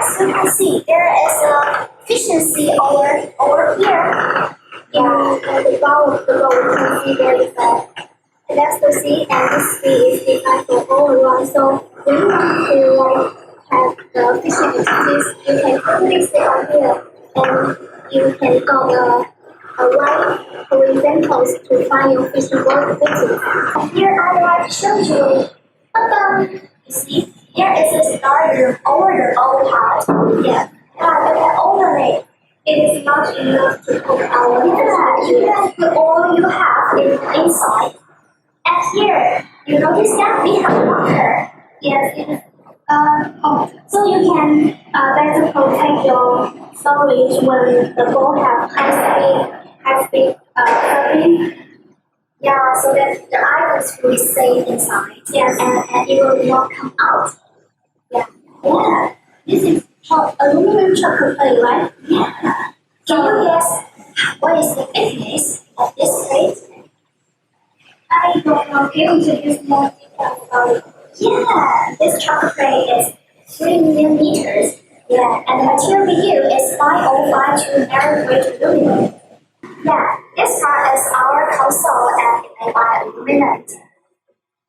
as you can see, there is a efficiency over here. Yeah, at the bottom of the boat, you can see there is a electric sea, and this sea is designed for all around. So when you want to have the fishing activities, you can quickly stay on here, and you can go a right horizontals to find your fishing boat footage. Here I would like to show you. You see, here is a starter over the old part. Yeah, but over it. It is not enough to cook our you can put all you have inside. And here, you notice that we have water. Yes, it is hot. So you can better protect your storage when the boat have high speed surfing. Yeah, so that the items will be safe inside. Yes, and it will not come out. Yeah. Yeah. This is aluminum chocolate plate, right? Yeah. Can you guess what is the thickness of this plate? I don't know. Can you introduce more details about it? Yeah, this chocolate plate is 3 millimeters. Yeah, and the material we use is 5052 narrow-gauge aluminum. Yeah, this part is our console and made by aluminum.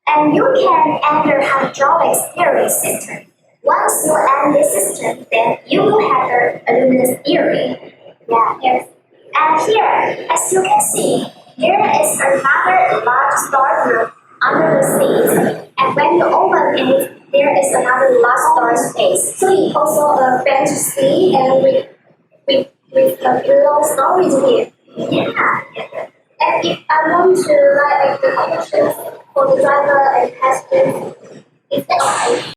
And you can add your hydraulic steering system. Once you add this system, then you will have the aluminum steering. Yeah, yes. And here, as you can see, there is another large storeroom under the seat. And when you open it, there is another large storage space. So it's also a bench seat and with a below storage here. Yeah. And if I want to write the options for the driver and passenger, it's okay.